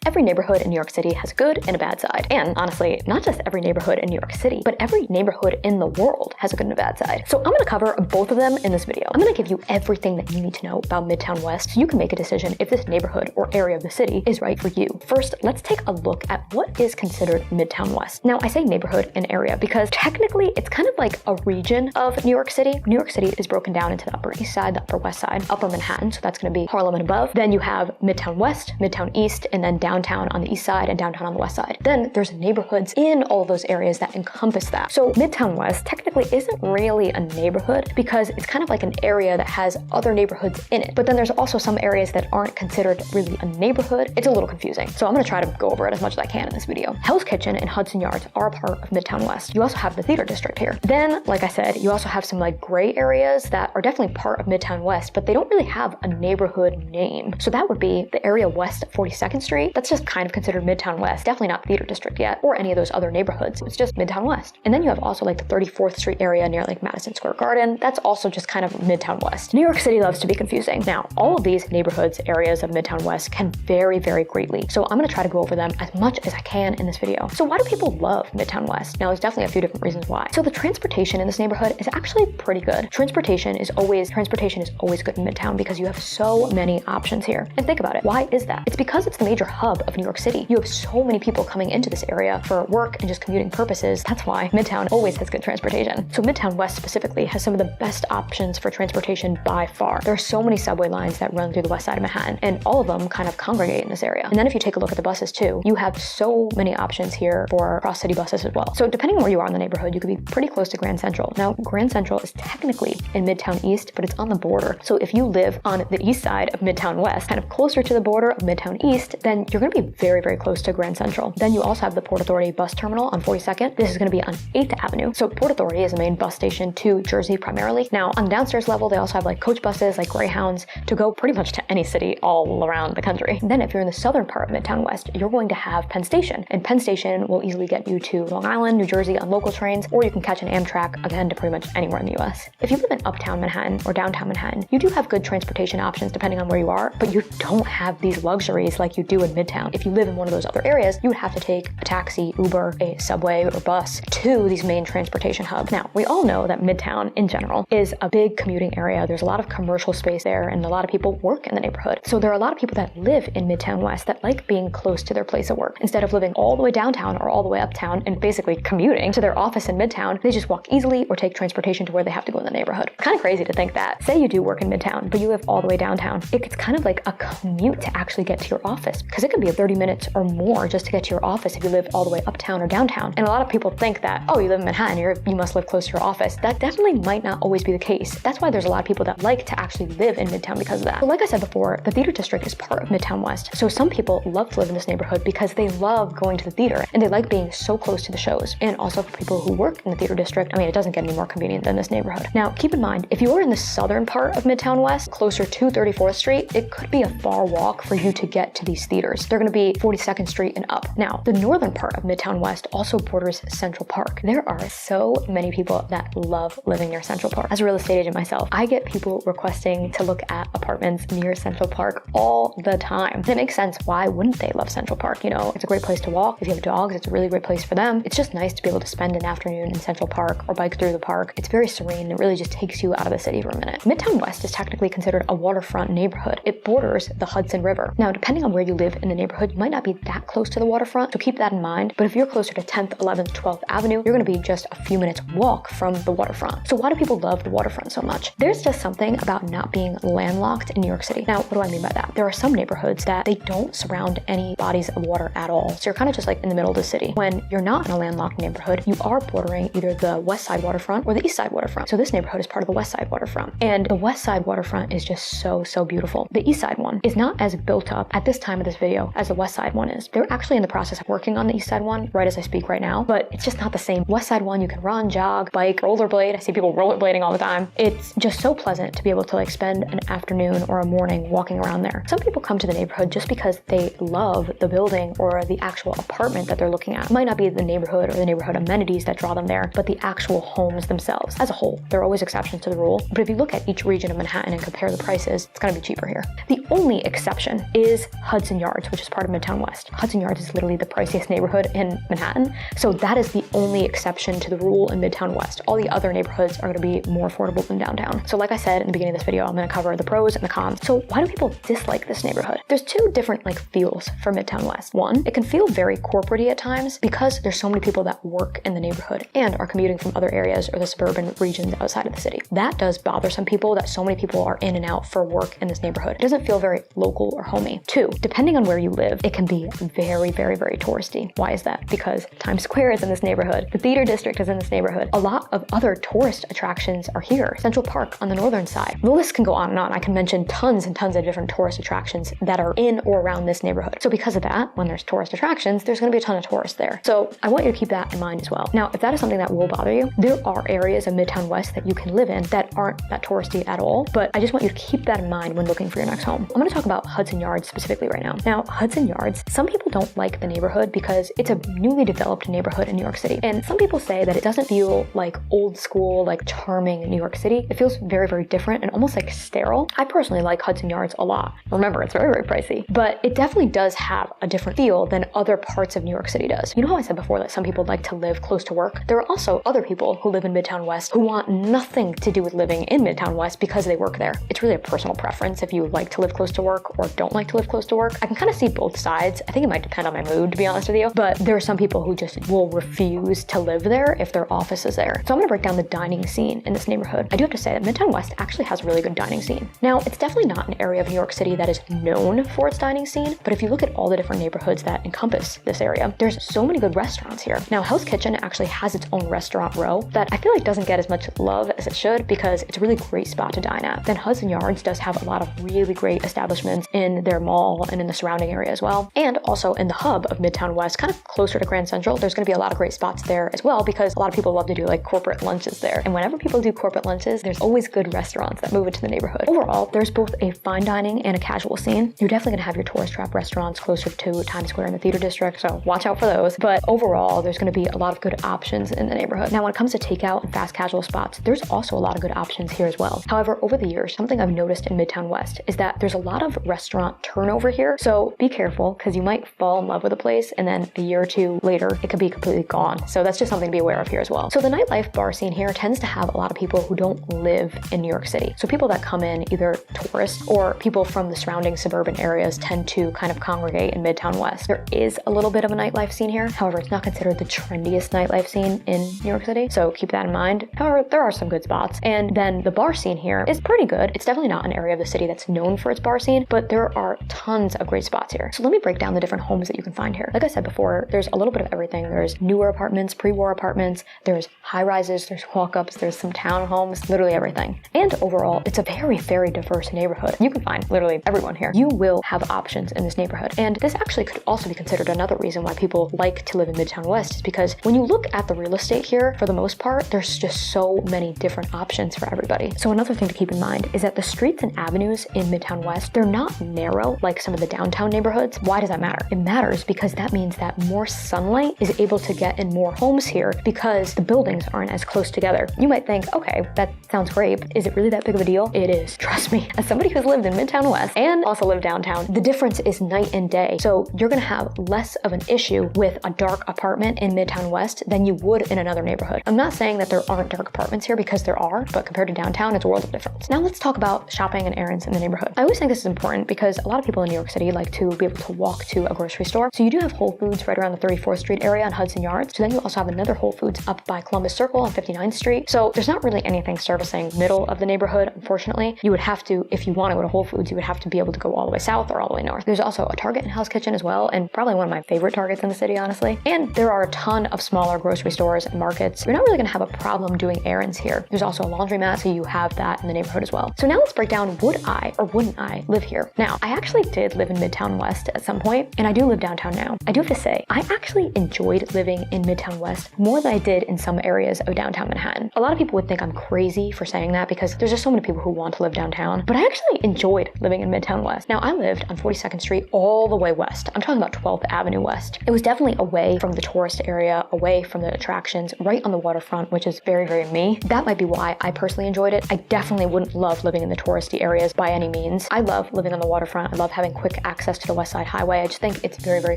Every neighborhood in New York City has a good and a bad side. And honestly, not just every neighborhood in New York City, but every neighborhood in the world has a good and a bad side. So I'm gonna cover both of them in this video. I'm gonna give you everything that you need to know about Midtown West so you can make a decision if this neighborhood or area of the city is right for you. First, let's take a look at what is considered Midtown West. Now, I say neighborhood and area because technically it's kind of like a region of New York City. New York City is broken down into the Upper East Side, the Upper West Side, Upper Manhattan, so that's gonna be Harlem and above. Then you have Midtown West, Midtown East, and then downtown on the east side and downtown on the west side. Then there's neighborhoods in all of those areas that encompass that. So Midtown West technically isn't really a neighborhood because it's kind of like an area that has other neighborhoods in it. But then there's also some areas that aren't considered really a neighborhood. It's a little confusing. So I'm gonna try to go over it as much as I can in this video. Hell's Kitchen and Hudson Yards are a part of Midtown West. You also have the theater district here. Then, like I said, you also have some like gray areas that are definitely part of Midtown West, but they don't really have a neighborhood name. So that would be the area west of 42nd Street. That's just kind of considered Midtown West. Definitely not theater district yet or any of those other neighborhoods. It's just Midtown West. And then you have also like the 34th Street area near like Madison Square Garden. That's also just kind of Midtown West. New York City loves to be confusing. Now, all of these neighborhoods, areas of Midtown West can vary, very greatly. So I'm gonna try to go over them as much as I can in this video. So why do people love Midtown West? Now, there's definitely a few different reasons why. So the transportation in this neighborhood is actually pretty good. Transportation is always good in Midtown because you have so many options here. And think about it, why is that? It's because it's the major hub of New York City. You have so many people coming into this area for work and just commuting purposes. That's why Midtown always has good transportation. So Midtown West specifically has some of the best options for transportation by far. There are so many subway lines that run through the west side of Manhattan, and all of them kind of congregate in this area. And then if you take a look at the buses too, you have so many options here for cross-city buses as well. So depending on where you are in the neighborhood, you could be pretty close to Grand Central. Now, Grand Central is technically in Midtown East, but it's on the border. So if you live on the east side of Midtown West, kind of closer to the border of Midtown East, then you're gonna be very, very close to Grand Central. Then you also have the Port Authority bus terminal on 42nd. This is gonna be on 8th Avenue. So Port Authority is a main bus station to Jersey primarily. Now, on the downstairs level, they also have like coach buses, like Greyhounds, to go pretty much to any city all around the country. And then if you're in the southern part of Midtown West, you're going to have Penn Station. And Penn Station will easily get you to Long Island, New Jersey on local trains, or you can catch an Amtrak, again, to pretty much anywhere in the US. If you live in uptown Manhattan or downtown Manhattan, you do have good transportation options depending on where you are, but you don't have these luxuries like you do in Midtown. If you live in one of those other areas, you would have to take a taxi, Uber, a subway, or bus to these main transportation hubs. Now, we all know that Midtown in general is a big commuting area. There's a lot of commercial space there, and a lot of people work in the neighborhood. So there are a lot of people that live in Midtown West that like being close to their place of work. Instead of living all the way downtown or all the way uptown and basically commuting to their office in Midtown, they just walk easily or take transportation to where they have to go in the neighborhood. Kind of crazy to think that. Say you do work in Midtown, but you live all the way downtown. It's kind of like a commute to actually get to your office because it could be 30 minutes or more just to get to your office if you live all the way uptown or downtown. And a lot of people think that, oh, you live in Manhattan, you must live close to your office. That definitely might not always be the case. That's why there's a lot of people that like to actually live in Midtown because of that. So like I said before, the theater district is part of Midtown West. So some people love to live in this neighborhood because they love going to the theater and they like being so close to the shows. And also for people who work in the theater district, I mean, it doesn't get any more convenient than this neighborhood. Now, keep in mind, if you're in the southern part of Midtown West, closer to 34th Street, it could be a far walk for you to get to these theaters. They're gonna be 42nd Street and up. Now, the northern part of Midtown West also borders Central Park. There are so many people that love living near Central Park. As a real estate agent myself, I get people requesting to look at apartments near Central Park all the time. And it makes sense. Why wouldn't they love Central Park? You know, it's a great place to walk. If you have dogs, it's a really great place for them. It's just nice to be able to spend an afternoon in Central Park or bike through the park. It's very serene. It really just takes you out of the city for a minute. Midtown West is technically considered a waterfront neighborhood. It borders the Hudson River. Now, depending on where you live in the neighborhood, you might not be that close to the waterfront, so keep that in mind. But if you're closer to 10th, 11th, 12th Avenue, you're gonna be just a few minutes walk from the waterfront. So why do people love the waterfront so much? There's just something about not being landlocked in New York City. Now, what do I mean by that? There are some neighborhoods that they don't surround any bodies of water at all. So you're kind of just like in the middle of the city. When you're not in a landlocked neighborhood, you are bordering either the west side waterfront or the east side waterfront. So this neighborhood is part of the west side waterfront. And the west side waterfront is just so beautiful. The east side one is not as built up at this time of this video as the west side one is. They're actually in the process of working on the east side one right as I speak right now, but it's just not the same. West side one, you can run, jog, bike, rollerblade. I see people rollerblading all the time. It's just so pleasant to be able to like spend an afternoon or a morning walking around there. Some people come to the neighborhood just because they love the building or the actual apartment that they're looking at. It might not be the neighborhood or the neighborhood amenities that draw them there, but the actual homes themselves. As a whole, there are always exceptions to the rule, but if you look at each region of Manhattan and compare the prices, it's gonna be cheaper here. The only exception is Hudson Yards, which is part of Midtown West. Hudson Yards is literally the priciest neighborhood in Manhattan, so that is the only exception to the rule in Midtown West. All the other neighborhoods are going to be more affordable than downtown. So like I said in the beginning of this video, I'm going to cover the pros and the cons. So why do people dislike this neighborhood? There's two different feels for Midtown West. One, it can feel very corporate-y at times because there's so many people that work in the neighborhood and are commuting from other areas or the suburban regions outside of the city. That does bother some people, that so many people are in and out for work in this neighborhood. It doesn't feel very local or homey. Two, depending on where you live, it can be very, very, very touristy. Why is that? Because Times Square is in this neighborhood. The Theater District is in this neighborhood. A lot of other tourist attractions are here. Central Park on the northern side. The list can go on and on. I can mention tons and tons of different tourist attractions that are in or around this neighborhood. So because of that, when there's tourist attractions, there's going to be a ton of tourists there. So I want you to keep that in mind as well. Now, if that is something that will bother you, there are areas of Midtown West that you can live in that aren't that touristy at all, but I just want you to keep that in mind when looking for your next home. I'm going to talk about Hudson Yards specifically right now. Now, Hudson Yards, some people don't like the neighborhood because it's a newly developed neighborhood in New York City. And some people say that it doesn't feel like old school, like charming New York City. It feels very, very different and almost like sterile. I personally like Hudson Yards a lot. Remember, it's very, very pricey, but it definitely does have a different feel than other parts of New York City does. You know how I said before that some people like to live close to work? There are also other people who live in Midtown West who want nothing to do with living in Midtown West because they work there. It's really a personal preference if you like to live close to work or don't like to live close to work. I can kind of see both sides. I think it might depend on my mood, to be honest with you, but there are some people who just will refuse to live there if their office is there. So I'm gonna break down the dining scene in this neighborhood. I do have to say that Midtown West actually has a really good dining scene. Now, it's definitely not an area of New York City that is known for its dining scene, but if you look at all the different neighborhoods that encompass this area, there's so many good restaurants here. Now, Hell's Kitchen actually has its own restaurant row that I feel like doesn't get as much love as it should because it's a really great spot to dine at. Then Hudson Yards does have a lot of really great establishments in their mall and in the surrounding area as well. And also in the hub of Midtown West, kind of closer to Grand Central, there's gonna be a lot of great spots there as well because a lot of people love to do corporate lunches there. And whenever people do corporate lunches, there's always good restaurants that move into the neighborhood. Overall, there's both a fine dining and a casual scene. You're definitely gonna have your tourist trap restaurants closer to Times Square and the Theater District, so watch out for those. But overall, there's gonna be a lot of good options in the neighborhood. Now, when it comes to takeout and fast casual spots, there's also a lot of good options here as well. However, over the years, something I've noticed in Midtown West is that there's a lot of restaurant turnover here. So be careful because you might fall in love with a place and then a year or two later, it could be completely gone. So that's just something to be aware of here as well. So the nightlife bar scene here tends to have a lot of people who don't live in New York City. So people that come in, either tourists or people from the surrounding suburban areas, tend to kind of congregate in Midtown West. There is a little bit of a nightlife scene here. However, it's not considered the trendiest nightlife scene in New York City. So keep that in mind. However, there are some good spots. And then the bar scene here is pretty good. It's definitely not an area of the city that's known for its bar scene, but there are tons of great spots here. So let me break down the different homes that you can find here. Like I said before, there's a little bit of everything. There's newer apartments, pre-war apartments, there's high rises, there's walk-ups, there's some townhomes, literally everything. And overall, it's a very, very diverse neighborhood. You can find literally everyone here. You will have options in this neighborhood. And this actually could also be considered another reason why people like to live in Midtown West is because when you look at the real estate here, for the most part, there's just so many different options for everybody. So another thing to keep in mind is that the streets and avenues in Midtown West, they're not narrow like some of the downtown neighborhoods. Why does that matter? It matters because that means that more sunlight is able to get in more homes here because the buildings aren't as close together. You might think, okay, that sounds great. Is it really that big of a deal? It is. Trust me. As somebody who's lived in Midtown West and also lived downtown, the difference is night and day. So you're gonna have less of an issue with a dark apartment in Midtown West than you would in another neighborhood. I'm not saying that there aren't dark apartments here because there are, but compared to downtown, it's a world of difference. Now let's talk about shopping and errands in the neighborhood. I always think this is important because a lot of people in New York City like to be able to walk to a grocery store. So you do have Whole Foods right around the 34th Street area on Hudson Yards. So then you also have another Whole Foods up by Columbus Circle on 59th Street. So there's not really anything servicing middle of the neighborhood, unfortunately. You would have to, if you want to go to Whole Foods, you would have to be able to go all the way south or all the way north. There's also a Target and Hell's Kitchen as well, and probably one of my favorite Targets in the city, honestly. And there are a ton of smaller grocery stores and markets. You're not really gonna have a problem doing errands here. There's also a laundromat, so you have that in the neighborhood as well. So now let's break down, would I or wouldn't I live here? Now, I actually did live in Midtown West at some point, and I do live downtown now. I do have to say, I actually enjoyed living in Midtown West more than I did in some areas of downtown Manhattan. A lot of people would think I'm crazy for saying that because there's just so many people who want to live downtown, but I actually enjoyed living in Midtown West. Now, I lived on 42nd Street all the way west. I'm talking about 12th Avenue West. It was definitely away from the tourist area, away from the attractions, right on the waterfront, which is very, very me. That might be why I personally enjoyed it. I definitely wouldn't love living in the touristy areas by any means. I love living on the waterfront. I love having quick access to to the West Side Highway. I just think it's very, very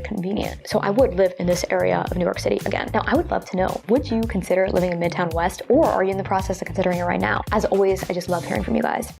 convenient. So I would live in this area of New York City again. Now, I would love to know, would you consider living in Midtown West, or are you in the process of considering it right now? As always, I just love hearing from you guys.